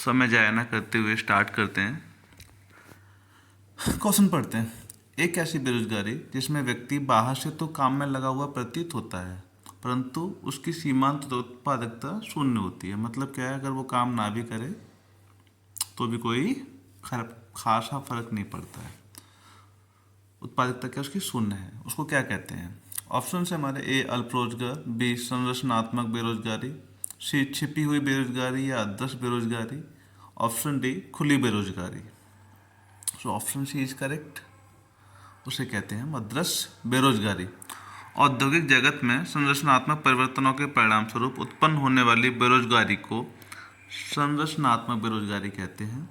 समय जाया ना करते हुए स्टार्ट करते हैं। क्वेश्चन पढ़ते हैं। एक ऐसी बेरोजगारी जिसमें व्यक्ति बाहर से तो काम में लगा हुआ प्रतीत होता है, परंतु उसकी सीमांत उत्पादकता शून्य होती है। मतलब क्या है, अगर वो काम ना भी करे तो भी कोई खासा फर्क नहीं पड़ता है। उत्पादकता क्या उसकी शून्य है, उसको क्या कहते हैं? ऑप्शन है हमारे: ए अल्प रोजगार, बी संरचनात्मक बेरोजगारी, सी छिपी हुई बेरोजगारी या अदृश्य बेरोजगारी, ऑप्शन डी खुली बेरोजगारी। So option C is correct. उसे कहते हैं अदृश्य बेरोजगारी। औद्योगिक जगत में संरचनात्मक परिवर्तनों के परिणाम स्वरूप उत्पन्न होने वाली बेरोजगारी को संरचनात्मक बेरोजगारी कहते हैं।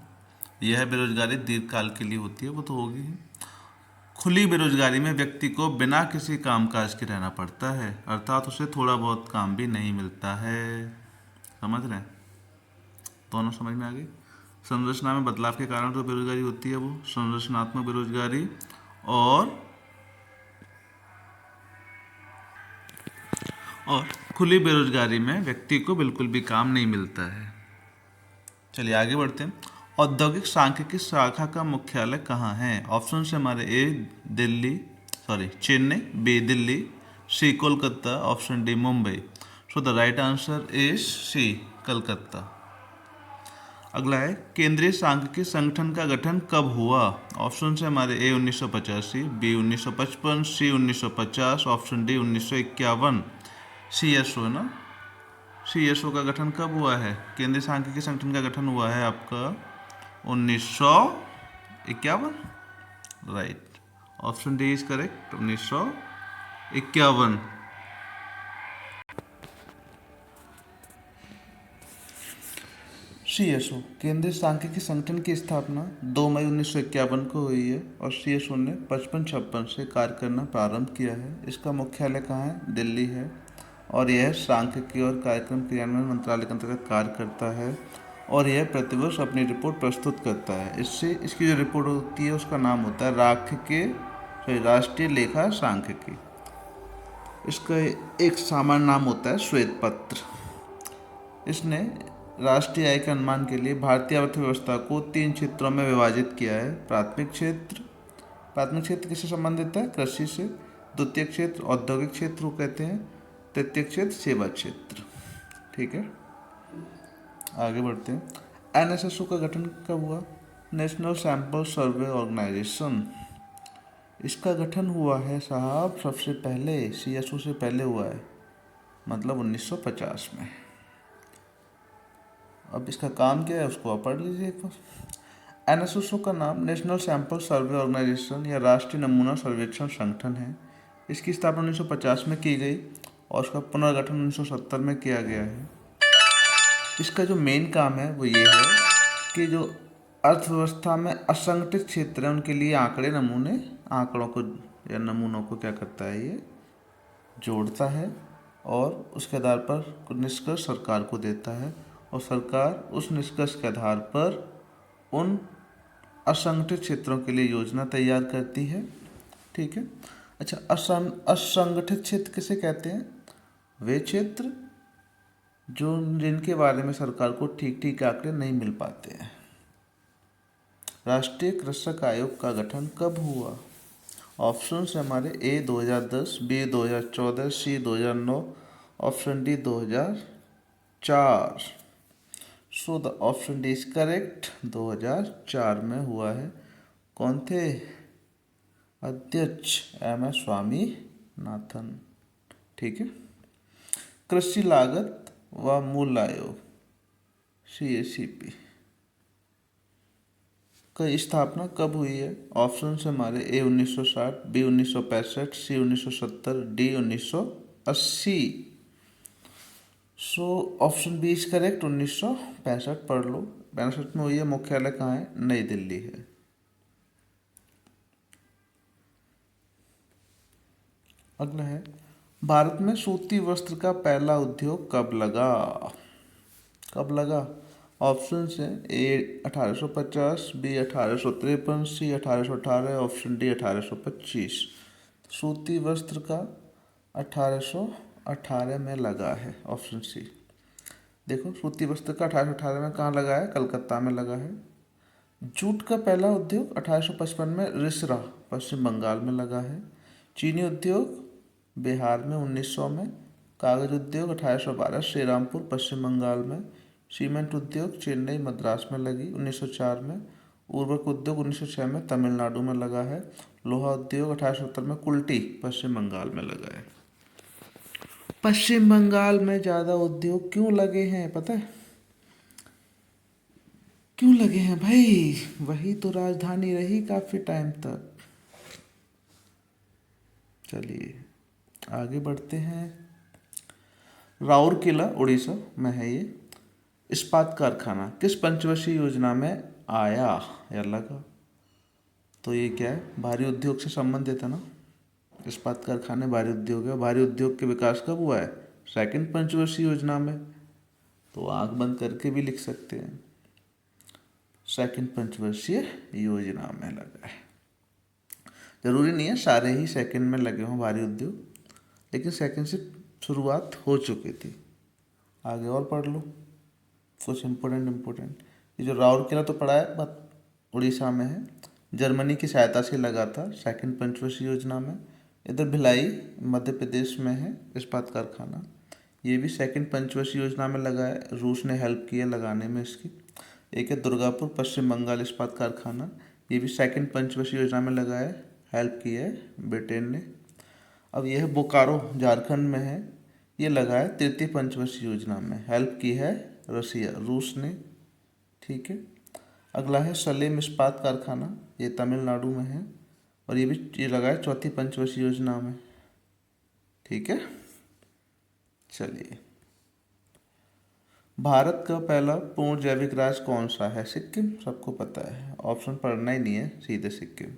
यह बेरोजगारी दीर्घकाल के लिए होती है, वो तो होगी ही। खुली बेरोजगारी में व्यक्ति को बिना किसी कामकाज के रहना पड़ता है, अर्थात उसे थोड़ा बहुत काम भी नहीं मिलता है। समझ रहे हैं? दोनों समझ में आ गई। संरचना में बदलाव के कारण जो बेरोजगारी होती है वो संरचनात्मक बेरोजगारी, और खुली बेरोजगारी में व्यक्ति को बिल्कुल भी काम नहीं मिलता है। चलिए आगे बढ़ते हैं। औद्योगिक सांख्यिकी शाखा का मुख्यालय कहाँ है? ऑप्शन से हमारे: Chennai, B Delhi, C Kolkata, option D Mumbai. So the right answer is C, Calcutta. अगला है, केंद्रीय सांख्यिकी संगठन का गठन कब हुआ? ऑप्शन है हमारे: ए 1985, बी 1955, सी 1950, ऑप्शन डी 1951। CSO है ना? CSO का गठन कब हुआ है? केंद्रीय सांख्यिकी संगठन का गठन हुआ है आपका 1951। Right, option D is correct, 1951। CSO केंद्रीय सांख्यिकी संगठन की स्थापना 2 मई 1951 को हुई है और CSO ने 55-56 से कार्य करना प्रारंभ किया है। इसका मुख्यालय कहाँ है? दिल्ली है। और यह सांख्यिकी और कार्यक्रम क्रियान्वयन मंत्रालय के अंतर्गत कार्य करता है और यह प्रतिवर्ष अपनी रिपोर्ट प्रस्तुत करता है। इससे इसकी जो रिपोर्ट होती है उसका नाम होता है राष्ट्रीय लेखा सांख्यिकी। इसका एक सामान्य नाम होता है श्वेत पत्र। इसने राष्ट्रीय आय के अनुमान के लिए भारतीय अर्थव्यवस्था को 3 क्षेत्रों में विभाजित किया है। प्राथमिक क्षेत्र किससे संबंधित है? कृषि से। द्वितीय क्षेत्र औद्योगिक क्षेत्र को कहते हैं। तृतीय क्षेत्र सेवा क्षेत्र। ठीक है, आगे बढ़ते हैं। NSSO का गठन कब हुआ? National sample survey organisation. इसका गठन हुआ है साहब सबसे पहले CSO से पहले हुआ है, मतलब 1950 में। अब इसका काम क्या है उसको आप पढ़ लीजिए एक बार। NSSO का नाम नेशनल सैंपल सर्वे ऑर्गेनाइजेशन या राष्ट्रीय नमूना सर्वेक्षण संगठन है। इसकी स्थापना 1950 में की गई और उसका पुनर्गठन 1970 में किया गया है। इसका जो मेन काम है वो ये है कि जो अर्थव्यवस्था में असंगठित क्षेत्र है उनके लिए आंकड़ों को या नमूनों को क्या करता है, ये जोड़ता है और उसके आधार पर कुछ निष्कर्ष सरकार को देता है और सरकार उस निष्कर्ष के आधार पर उन असंगठित क्षेत्रों के लिए योजना तैयार करती है। ठीक है। अच्छा, असंगठित क्षेत्र किसे कहते हैं? वे क्षेत्र जिनके बारे में सरकार को ठीक ठीक आंकड़े नहीं मिल पाते हैं। राष्ट्रीय कृषक आयोग का गठन कब हुआ? ऑप्शन है हमारे: A 2010, B 2014, C 2009, option D 2004। So the option D is correct, 2004 में हुआ है। कौन थे अध्यक्ष? MS स्वामीनाथन। ठीक है। कृषि लागत व मूल्य आयोग CACP की स्थापना कब हुई है? ऑप्शन है हमारे: A 1960, B 1965, C 1970, D 1980। So option B is correct, 1965 पढ़ लो। 65 में हुई है। मुख्यालय कहाँ है? नई दिल्ली है। अगला है, भारत में सूती वस्त्र का पहला उद्योग कब लगा? ऑप्शन है: ए 1850, बी 1853, सी 1818, ऑप्शन डी 1825। सूती वस्त्र का 1818 में लगा है, ऑप्शन सी। देखो, सूती वस्त्र का 1818 में कहाँ लगा है? कलकत्ता में लगा है। जूट का पहला उद्योग 1855 में रिसरा पश्चिम बंगाल में लगा है। चीनी उद्योग बिहार में 1900 में। कागज उद्योग 1812 श्रीरामपुर पश्चिम बंगाल में। सीमेंट उद्योग चेन्नई मद्रास में लगी 1904 में। उर्वरक उद्योग 1906 में तमिलनाडु में लगा है। लोहा उद्योग 1870 में कुल्टी पश्चिम बंगाल में लगा है। पश्चिम बंगाल में ज़्यादा उद्योग क्यों लगे हैं पता है? क्यों लगे हैं भाई? वही तो राजधानी रही काफ़ी टाइम तक। चलिए आगे बढ़ते हैं। राउरकेला उड़ीसा में है ये। इस्पात कारखाना किस पंचवर्षीय योजना में आया या लगा? तो ये क्या है? भारी उद्योग से संबंधित है ना। इस्पात कारखाने भारी उद्योग है। भारी उद्योग के विकास कब हुआ है? सेकंड पंचवर्षीय योजना में। तो आंख बंद करके भी लिख सकते हैं, सेकंड पंचवर्षीय योजना में लगा है। जरूरी नहीं है सारे ही सेकंड में लगे हों भारी उद्योग, लेकिन सेकंड से शुरुआत हो चुकी थी। आगे और पढ़ लो कुछ इम्पोर्टेंट। ये जो राउरकेला तो पढ़ा है, बात उड़ीसा में है। जर्मनी की सहायता से लगा था सेकंड पंचवर्षीय योजना में। इधर भिलाई मध्य प्रदेश में है इस्पात कारखाना। ये भी सेकंड पंचवर्षीय योजना में लगा है। रूस ने हेल्प की है लगाने में इसकी। एक है दुर्गापुर पश्चिम बंगाल इस्पात कारखाना। ये भी सेकंड पंचवर्षीय योजना में लगा है, हेल्प की है ब्रिटेन ने। अब यह है बोकारो झारखंड में है। ये लगा है तृतीय पंचवर्षीय योजना में, हेल्प की है रूस ने। ठीक है। अगला है सलेम इस्पात कारखाना, ये तमिलनाडु में है और ये लगा है चौथी पंचवर्षीय योजना में। ठीक है। चलिए, भारत का पहला पूर्ण जैविक राज्य कौन सा है? सिक्किम, सबको पता है, ऑप्शन पढ़ना ही नहीं है, सीधे सिक्किम।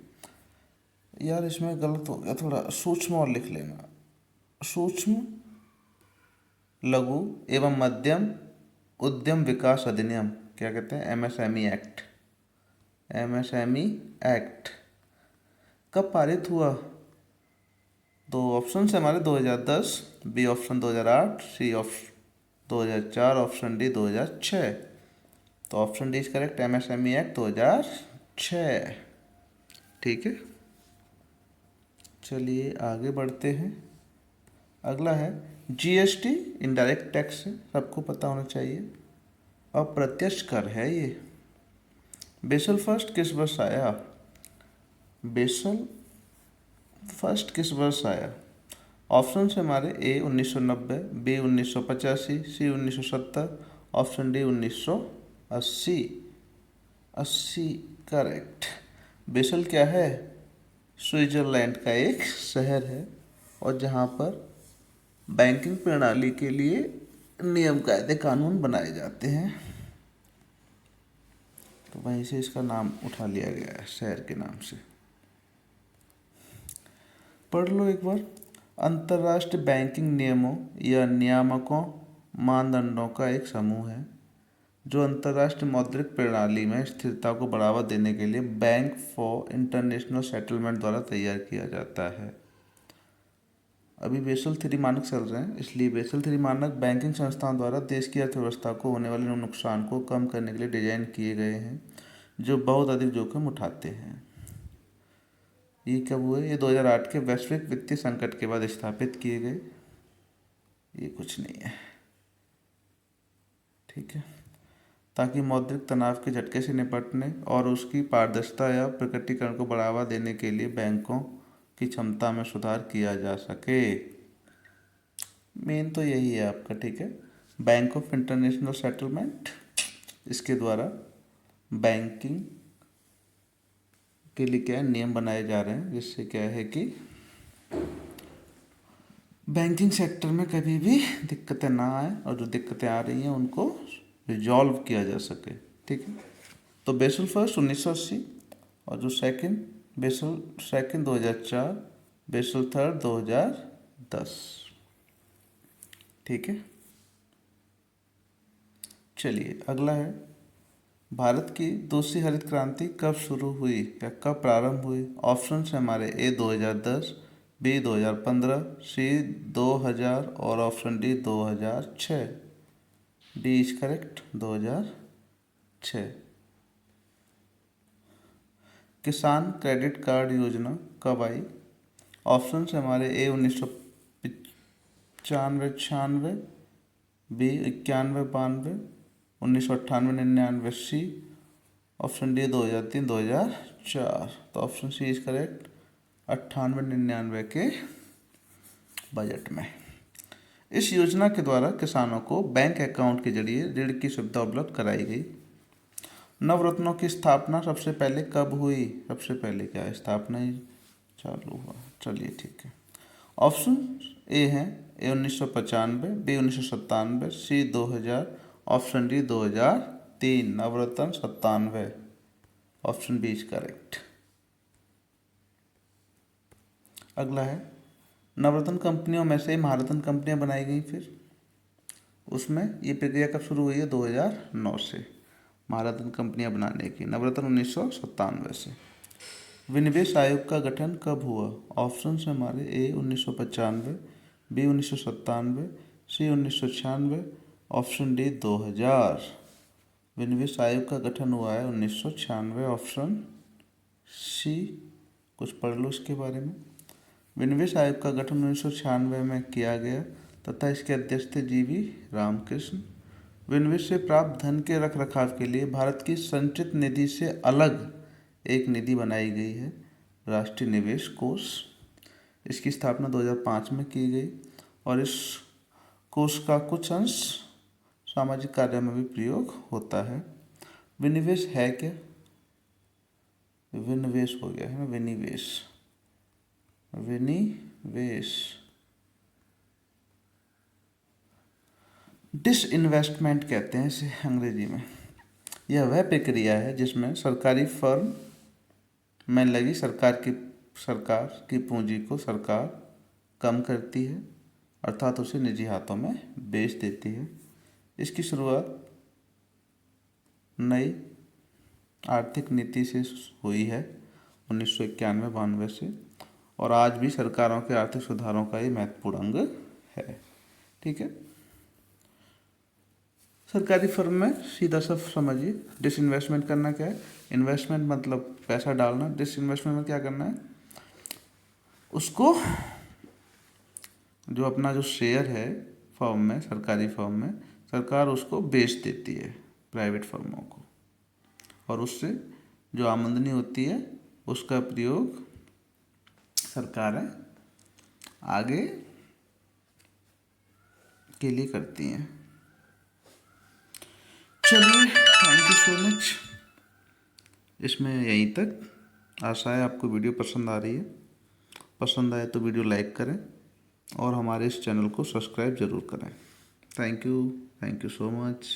यार इसमें गलत हो गया थोड़ा, सूक्ष्म और लिख लेना। सूक्ष्म लघु एवं मध्यम उद्यम विकास अधिनियम, क्या कहते हैं? MSME act. एमएसएमई एक्ट कब पारित हुआ? दो ऑप्शन है हमारे, 2010, B option 2008, C option 2004, option D 2006। तो option D is correct, MSME act 2006। ठीक है। चलिए आगे बढ़ते हैं। अगला है जीएसटी, इनडायरेक्ट टैक्स है, सबको पता होना चाहिए। अप्रत्यक्ष कर है ये। बेसल फर्स्ट किस वर्ष आया? बेसल फर्स्ट किस वर्ष आया? ऑप्शन है हमारे, ए 1990, बी 1985, सी 1970, ऑप्शन डी 1980। 80 करेक्ट। बेसल क्या है? स्विट्जरलैंड का एक शहर है और जहाँ पर बैंकिंग प्रणाली के लिए नियम कायदे कानून बनाए जाते हैं, तो वहीं से इसका नाम उठा लिया गया है, शहर के नाम से। पढ़ लो एक बार। अंतर्राष्ट्रीय बैंकिंग नियमों या नियामकों मानदंडों का एक समूह है जो अंतर्राष्ट्रीय मौद्रिक प्रणाली में स्थिरता को बढ़ावा देने के लिए बैंक फॉर इंटरनेशनल सेटलमेंट द्वारा तैयार किया जाता है। अभी बेसल थ्री मानक चल रहे हैं, इसलिए बेसल थ्री मानक बैंकिंग संस्थाओं द्वारा देश की अर्थव्यवस्था को होने वाले नुकसान को कम करने के लिए डिजाइन किए गए हैं, जो बहुत अधिक जोखिम उठाते हैं। ये कब हुए? ये 2008 के वैश्विक वित्तीय संकट के बाद स्थापित किए गए। ये कुछ नहीं है। ठीक है। ताकि मौद्रिक तनाव के झटके से निपटने और उसकी पारदर्शिता या प्रकटीकरण को बढ़ावा देने के लिए बैंकों की क्षमता में सुधार किया जा सके। मेन तो यही है आपका। ठीक है। बैंक ऑफ इंटरनेशनल सेटलमेंट, इसके द्वारा बैंकिंग के लिए क्या है, नियम बनाए जा रहे हैं, जिससे क्या है कि बैंकिंग सेक्टर में कभी भी दिक्कतें ना आए और जो दिक्कतें आ रही हैं उनको रिजॉल्व किया जा सके। ठीक है। तो बेसल फर्स्ट 1980 और जो second Basel second 2004, Basel third 2010। ठीक है। चलिए अगला है, भारत की दूसरी हरित क्रांति कब शुरू हुई या कब प्रारंभ हुई? ऑप्शन है हमारे, ए 2010, बी 2015, सी 2000 और option D 2006। D is correct 2006। किसान क्रेडिट कार्ड योजना कब आई? ऑप्शन है हमारे ए 1995 96, बी 91 92, 1998 99, सी ऑप्शन डी 2003 2004। तो ऑप्शन सी इज करेक्ट 98 99 के बजट में। इस योजना के द्वारा किसानों को बैंक अकाउंट के जरिए ऋण की सुविधा उपलब्ध कराई गई। नवरत्नों की स्थापना सबसे पहले कब हुई? सबसे पहले क्या है, स्थापना ही चालू हुआ। चलिए ठीक है। ऑप्शन ए है A 1995, B 1997, C 2000, option D 2003। Navratna 97, option B is correct. अगला है नवरत्न कंपनियों में से महारत्न कंपनियां बनाई गई। फिर उसमें ये प्रक्रिया कब शुरू हुई है? 2009 से महारत्न कंपनियां बनाने की। नवरत्न 1997 से। विनिवेश आयोग का गठन कब हुआ? ऑप्शन है हमारे ए 1995, बी 1997, सी 1996, ऑप्शन डी 2000। विनिवेश आयोग का गठन हुआ है 1996, ऑप्शन सी। कुछ पढ़ लो इसके बारे में। विनिवेश आयोग का गठन 1996 में किया गया तथा इसके अध्यक्ष थे जीवी रामकृष्ण। विनिवेश से प्राप्त धन के रख रखाव के लिए भारत की संचित निधि से अलग एक निधि बनाई गई है, राष्ट्रीय निवेश कोष। इसकी स्थापना 2005 में की गई और इस कोष का कुछ अंश सामाजिक कार्यों में भी प्रयोग होता है। विनिवेश है क्या? विनिवेश हो गया है ना, विनिवेश। विनिवेश डिसइन्वेस्टमेंट कहते हैं इसे अंग्रेजी में। यह वह प्रक्रिया है जिसमें सरकारी फर्म में लगी सरकार की पूंजी को सरकार कम करती है, अर्थात उसे निजी हाथों में बेच देती है। इसकी शुरुआत नई आर्थिक नीति से हुई है 1991-92 से, और आज भी सरकारों के आर्थिक सुधारों का ये महत्वपूर्ण अंग है। ठीक है। सरकारी फर्म में सीधा सा समझिए, डिसइन्वेस्टमेंट करना क्या है। इन्वेस्टमेंट मतलब पैसा डालना, डिसइन्वेस्टमेंट में क्या करना है, उसको जो अपना जो शेयर है फर्म में, सरकारी फर्म में, सरकार उसको बेच देती है प्राइवेट फर्मों को, और उससे जो आमदनी होती है उसका प्रयोग सरकारें आगे के लिए करती हैं। चलिए, थैंक यू सो मच। इसमें यहीं तक। आशा है आपको वीडियो पसंद आ रही है। पसंद आए तो वीडियो लाइक करें और हमारे इस चैनल को सब्सक्राइब ज़रूर करें। Thank you so much.